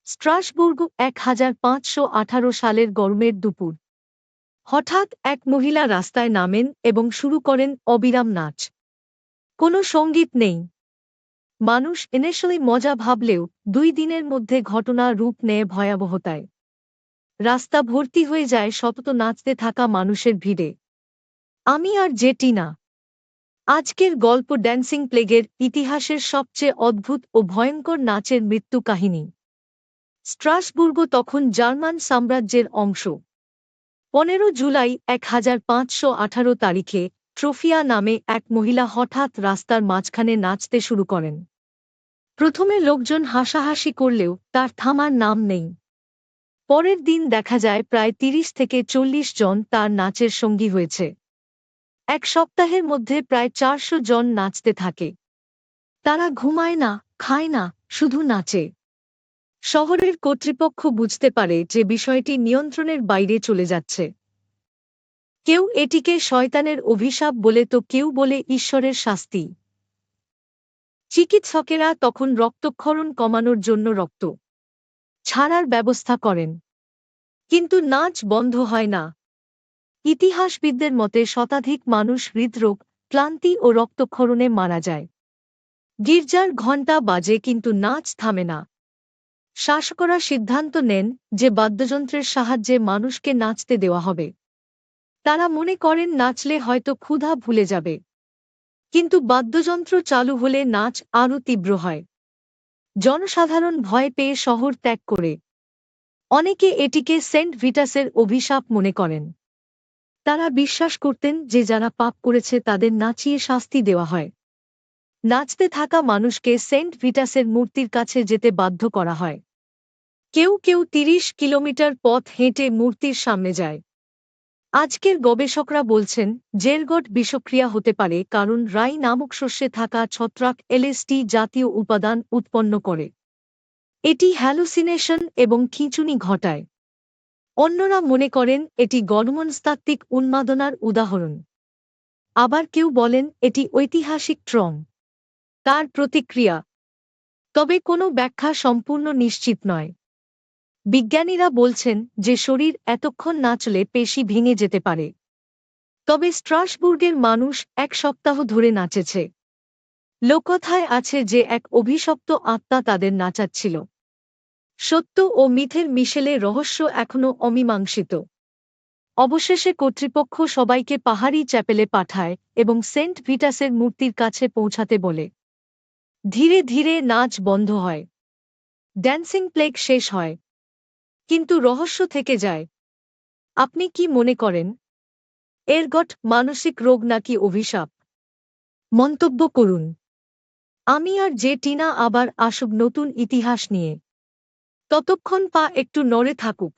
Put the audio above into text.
Strasbourg 1518 সালের গরমের দুপুর। হঠাৎ এক মহিলা রাস্তায় নামেন এবং শুরু করেন অবিরাম নাচ। কোনো সঙ্গীত নেই। মানুষ ইনিশিয়ালি মজা ভাবলেও 2 দিনের মধ্যে ঘটনা রূপ নেয় ভয়াবহতায়। রাস্তা ভর্তি হয়ে যায় শতত নাচতে থাকা মানুষের ভিড়ে। আমি আর জেটিনা। আজকের গল্প ড্যান্সিং প্লেগের ইতিহাসের সবচেয়ে অদ্ভুত ও ভয়ঙ্কর নাচের মৃত্যু কাহিনী। স্ট্রাসবুর্গ তখন জার্মান সাম্রাজ্যের অংশ। 15 জুলাই 1518 তারিখে ট্রোফিয়া নামে এক মহিলা হঠাৎ রাস্তার মাঝখানে নাচতে শুরু করেন। প্রথমে লোকজন হাসাহাসি করলেও তার থামার নাম নেই। পরের দিন দেখা যায় প্রায় 30 থেকে 40 জন তার নাচের সঙ্গী হয়েছে। এক সপ্তাহের মধ্যে প্রায় 400 জন নাচতে থাকে। তারা ঘুমায় না, খায় না, শুধু নাচে। শহরের কর্তৃপক্ষ বুঝতে পারে যে বিষয়টি নিয়ন্ত্রণের বাইরে চলে যাচ্ছে। কেউ এটিকে শয়তানের অভিশাপ বলে তো কেউ বলে ঈশ্বরের শাস্তি। চিকিৎসকেরা তখন রক্তক্ষরণ কমানোর জন্য রক্ত ছাড়ার ব্যবস্থা করেন। কিন্তু নাচ বন্ধ হয় না। ইতিহাসবিদদের মতে শতাধিক মানুষ হৃদরোগ, ক্লান্তি ও রক্তক্ষরণে মারা যায়। গির্জার ঘণ্টা বাজে কিন্তু নাচ থামে না। শাসকরা সিদ্ধান্ত নেন যে বাদ্যযন্ত্রের সাহায্যে মানুষকে নাচতে দেওয়া হবে। তারা মনে করেন নাচলে হয়তো ক্ষুধা ভুলে যাবে। কিন্তু বাদ্যযন্ত্র চালু হলে নাচ আরও তীব্র হয়। জনসাধারণ ভয় পেয়ে শহর ত্যাগ করে। অনেকে এটিকে সেন্ট ভিটাসের অভিশাপ মনে করেন। তারা বিশ্বাস করতেন যে যারা পাপ করেছে তাদের নাচিয়ে শাস্তি দেওয়া হয়। নাচতে থাকা মানুষকে সেন্ট ভিটাসের মূর্তির কাছে যেতে বাধ্য করা হয়। কেউ কেউ 30 কিলোমিটার পথ হেঁটে মূর্তির সামনে যায়। আজকের গবেষকরা বলছেন জেরগট বিষক্রিয়া হতে পারে কারণ রাই নামক শস্যে থাকা ছত্রাক এলএসডি জাতীয় উপাদান উৎপন্ন করে। এটি হ্যালুসিনেশন এবং খিঁচুনি ঘটায়। অন্যরা মনে করেন এটি গণমনস্তাত্ত্বিক উন্মাদনার উদাহরণ। আবার কেউ বলেন এটি ঐতিহাসিক ট্রং তার প্রতিক্রিয়া। তবে কোনো ব্যাখ্যা সম্পূর্ণ নিশ্চিত নয়। বিজ্ঞানীরা বলছেন যে শরীর এতক্ষণ নাচলে পেশি ভেঙে যেতে পারে। তবে স্ট্রাসবুর্গের মানুষ 1 সপ্তাহ ধরে নাচেছে। লোককথায় আছে যে এক অভিশপ্ত আত্মা তাদের নাচাচ্ছিল। সত্য ও মিথের মিশেলে রহস্য এখনও অমীমাংসিত। অবশেষে কর্তৃপক্ষ সবাইকে পাহাড়ি চ্যাপেলে পাঠায় এবং সেন্ট ভিটাসের মূর্তির কাছে পৌঁছাতে বলে। ধীরে ধীরে নাচ বন্ধ হয়। ড্যান্সিং প্লেগ শেষ হয়। কিন্তু রহস্য থেকে যায়। আপনি কি মনে করেন? এরগট মানসিক রোগ নাকি অভিশাপ? মন্তব্য করুন। আমি আর জেটিনা আবার আসব নতুন ইতিহাস নিয়ে। ততক্ষণ পা একটু নড়ে থাকুক।